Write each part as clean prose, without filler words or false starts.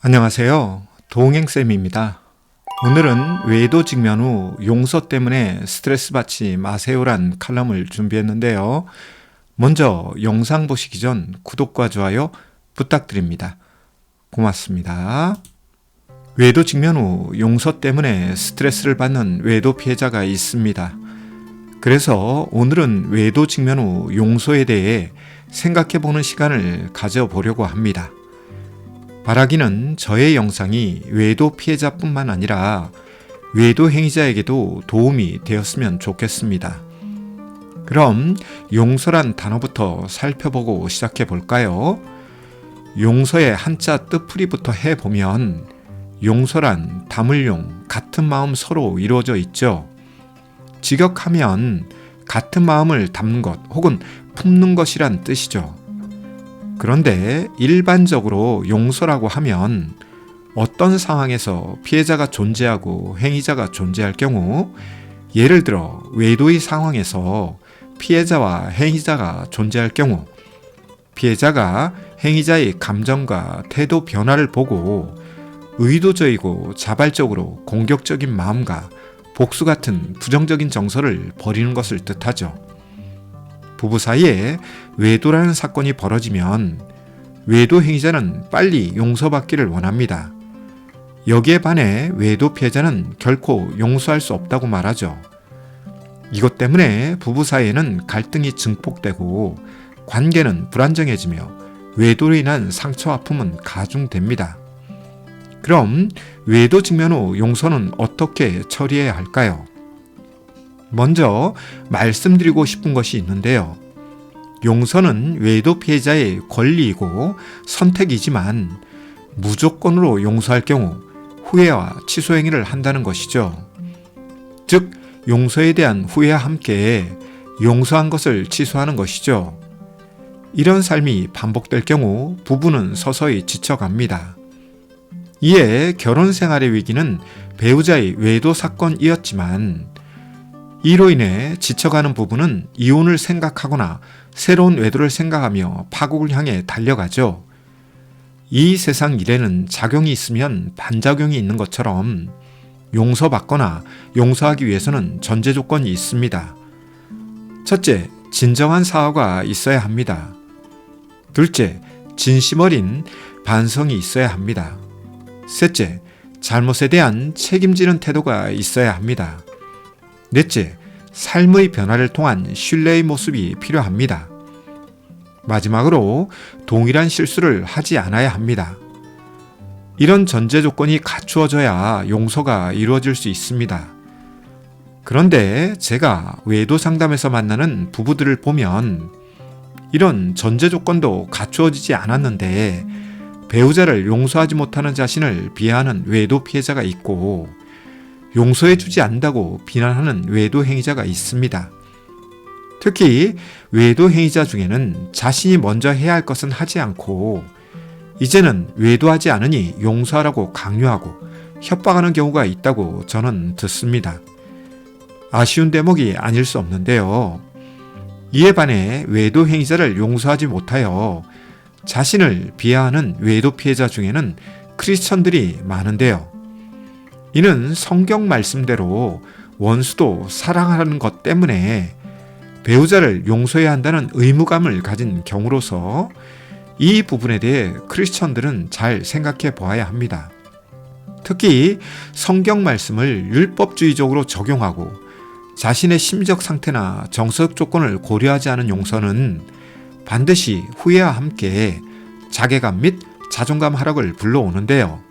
안녕하세요. 동행쌤입니다. 오늘은 외도 직면 후 용서 때문에 스트레스 받지 마세요란 칼럼을 준비했는데요. 먼저 영상 보시기 전 구독과 좋아요 부탁드립니다. 고맙습니다. 외도 직면 후 용서 때문에 스트레스를 받는 외도 피해자가 있습니다. 그래서 오늘은 외도 직면 후 용서에 대해 생각해보는 시간을 가져보려고 합니다. 바라기는 저의 영상이 외도 피해자뿐만 아니라 외도 행위자에게도 도움이 되었으면 좋겠습니다. 그럼 용서란 단어부터 살펴보고 시작해 볼까요? 용서의 한자 뜻풀이부터 해보면 용서란 담을용, 같은 마음 서로 이루어져 있죠. 직역하면 같은 마음을 담는 것 혹은 품는 것이란 뜻이죠. 그런데 일반적으로 용서라고 하면 어떤 상황에서 피해자가 존재하고 행위자가 존재할 경우, 예를 들어 외도의 상황에서 피해자와 행위자가 존재할 경우, 피해자가 행위자의 감정과 태도 변화를 보고 의도적이고 자발적으로 공격적인 마음과 복수 같은 부정적인 정서를 벌이는 것을 뜻하죠. 부부 사이에 외도라는 사건이 벌어지면 외도 행위자는 빨리 용서받기를 원합니다. 여기에 반해 외도 피해자는 결코 용서할 수 없다고 말하죠. 이것 때문에 부부 사이에는 갈등이 증폭되고 관계는 불안정해지며 외도로 인한 상처 아픔은 가중됩니다. 그럼 외도 직면 후 용서는 어떻게 처리해야 할까요? 먼저 말씀드리고 싶은 것이 있는데요. 용서는 외도 피해자의 권리이고 선택이지만 무조건으로 용서할 경우 후회와 취소 행위를 한다는 것이죠. 즉, 용서에 대한 후회와 함께 용서한 것을 취소하는 것이죠. 이런 삶이 반복될 경우 부부는 서서히 지쳐갑니다. 이에 결혼 생활의 위기는 배우자의 외도 사건이었지만 이로 인해 지쳐가는 부부는 이혼을 생각하거나 새로운 외도를 생각하며 파국을 향해 달려가죠. 이 세상 일에는 작용이 있으면 반작용이 있는 것처럼 용서받거나 용서하기 위해서는 전제 조건이 있습니다. 첫째, 진정한 사과가 있어야 합니다. 둘째, 진심 어린 반성이 있어야 합니다. 셋째, 잘못에 대한 책임지는 태도가 있어야 합니다. 넷째, 삶의 변화를 통한 신뢰의 모습이 필요합니다. 마지막으로 동일한 실수를 하지 않아야 합니다. 이런 전제 조건이 갖추어져야 용서가 이루어질 수 있습니다. 그런데 제가 외도 상담에서 만나는 부부들을 보면 이런 전제 조건도 갖추어지지 않았는데 배우자를 용서하지 못하는 자신을 비하하는 외도 피해자가 있고 용서해주지 않는다고 비난하는 외도 행위자가 있습니다. 특히 외도 행위자 중에는 자신이 먼저 해야 할 것은 하지 않고 이제는 외도하지 않으니 용서하라고 강요하고 협박하는 경우가 있다고 저는 듣습니다. 아쉬운 대목이 아닐 수 없는데요. 이에 반해 외도 행위자를 용서하지 못하여 자신을 비하하는 외도 피해자 중에는 크리스천들이 많은데요. 이는 성경 말씀대로 원수도 사랑하는 것 때문에 배우자를 용서해야 한다는 의무감을 가진 경우로서 이 부분에 대해 크리스천들은 잘 생각해 보아야 합니다. 특히 성경 말씀을 율법주의적으로 적용하고 자신의 심적 상태나 정서적 조건을 고려하지 않은 용서는 반드시 후회와 함께 자괴감 및 자존감 하락을 불러오는데요.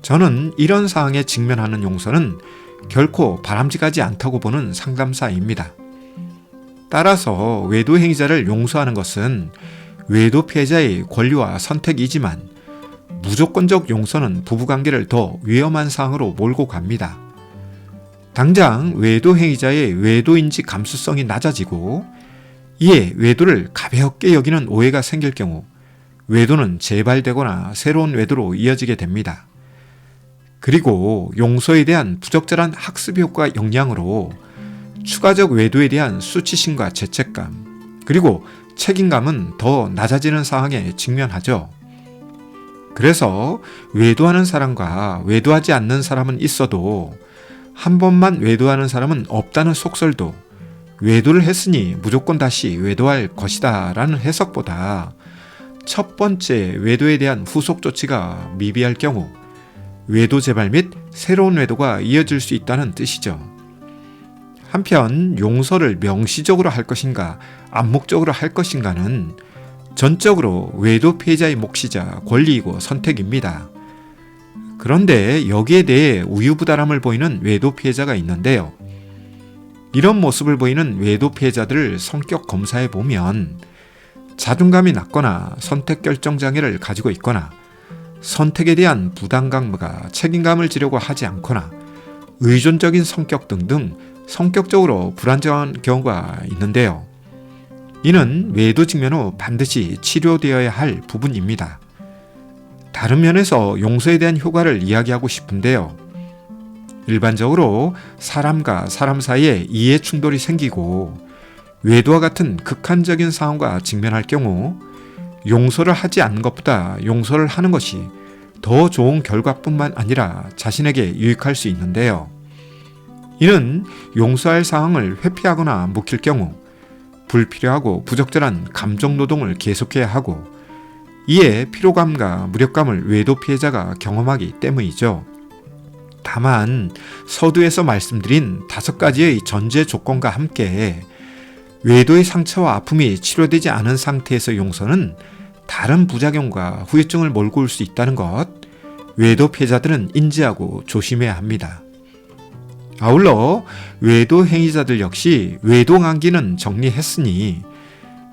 저는 이런 상황에 직면하는 용서는 결코 바람직하지 않다고 보는 상담사입니다. 따라서 외도 행위자를 용서하는 것은 외도 피해자의 권리와 선택이지만 무조건적 용서는 부부관계를 더 위험한 상황으로 몰고 갑니다. 당장 외도 행위자의 외도인지 감수성이 낮아지고 이에 외도를 가볍게 여기는 오해가 생길 경우 외도는 재발되거나 새로운 외도로 이어지게 됩니다. 그리고 용서에 대한 부적절한 학습 효과 영향으로 추가적 외도에 대한 수치심과 죄책감, 그리고 책임감은 더 낮아지는 상황에 직면하죠. 그래서 외도하는 사람과 외도하지 않는 사람은 있어도 한 번만 외도하는 사람은 없다는 속설도 외도를 했으니 무조건 다시 외도할 것이다 라는 해석보다 첫 번째 외도에 대한 후속 조치가 미비할 경우 외도 재발 및 새로운 외도가 이어질 수 있다는 뜻이죠. 한편 용서를 명시적으로 할 것인가 암묵적으로 할 것인가는 전적으로 외도 피해자의 몫이자 권리이고 선택입니다. 그런데 여기에 대해 우유부단함을 보이는 외도 피해자가 있는데요. 이런 모습을 보이는 외도 피해자들을 성격 검사해 보면 자존감이 낮거나 선택 결정 장애를 가지고 있거나 선택에 대한 부담감과 책임감을 지려고 하지 않거나 의존적인 성격 등등 성격적으로 불안정한 경우가 있는데요. 이는 외도 직면 후 반드시 치료되어야 할 부분입니다. 다른 면에서 용서에 대한 효과를 이야기하고 싶은데요. 일반적으로 사람과 사람 사이에 이해 충돌이 생기고 외도와 같은 극한적인 상황과 직면할 경우 용서를 하지 않는 것보다 용서를 하는 것이 더 좋은 결과뿐만 아니라 자신에게 유익할 수 있는데요. 이는 용서할 상황을 회피하거나 묵힐 경우 불필요하고 부적절한 감정 노동을 계속해야 하고 이에 피로감과 무력감을 외도 피해자가 경험하기 때문이죠. 다만 서두에서 말씀드린 5가지의 전제 조건과 함께 외도의 상처와 아픔이 치료되지 않은 상태에서 용서는 다른 부작용과 후유증을 몰고 올 수 있다는 것, 외도 피해자들은 인지하고 조심해야 합니다. 아울러 외도 행위자들 역시 외도 관계는 정리했으니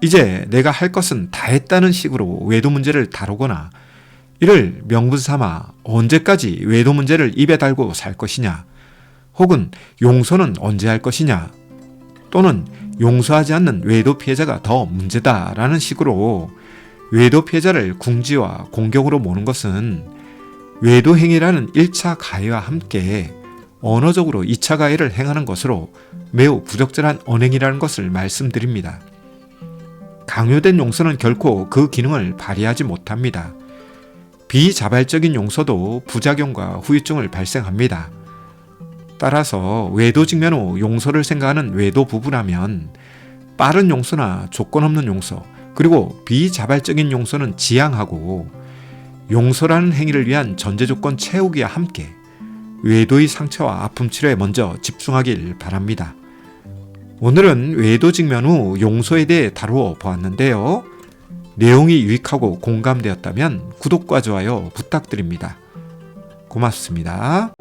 이제 내가 할 것은 다 했다는 식으로 외도 문제를 다루거나 이를 명분 삼아 언제까지 외도 문제를 입에 달고 살 것이냐, 혹은 용서는 언제 할 것이냐, 또는 용서하지 않는 외도 피해자가 더 문제다라는 식으로 외도 피해자를 궁지와 공격으로 모는 것은 외도 행위라는 1차 가해와 함께 언어적으로 2차 가해를 행하는 것으로 매우 부적절한 언행이라는 것을 말씀드립니다. 강요된 용서는 결코 그 기능을 발휘하지 못합니다. 비자발적인 용서도 부작용과 후유증을 발생합니다. 따라서 외도 직면 후 용서를 생각하는 외도 부부라면 빠른 용서나 조건 없는 용서, 그리고 비자발적인 용서는 지양하고 용서라는 행위를 위한 전제 조건 채우기와 함께 외도의 상처와 아픔 치료에 먼저 집중하길 바랍니다. 오늘은 외도 직면 후 용서에 대해 다루어 보았는데요. 내용이 유익하고 공감되었다면 구독과 좋아요 부탁드립니다. 고맙습니다.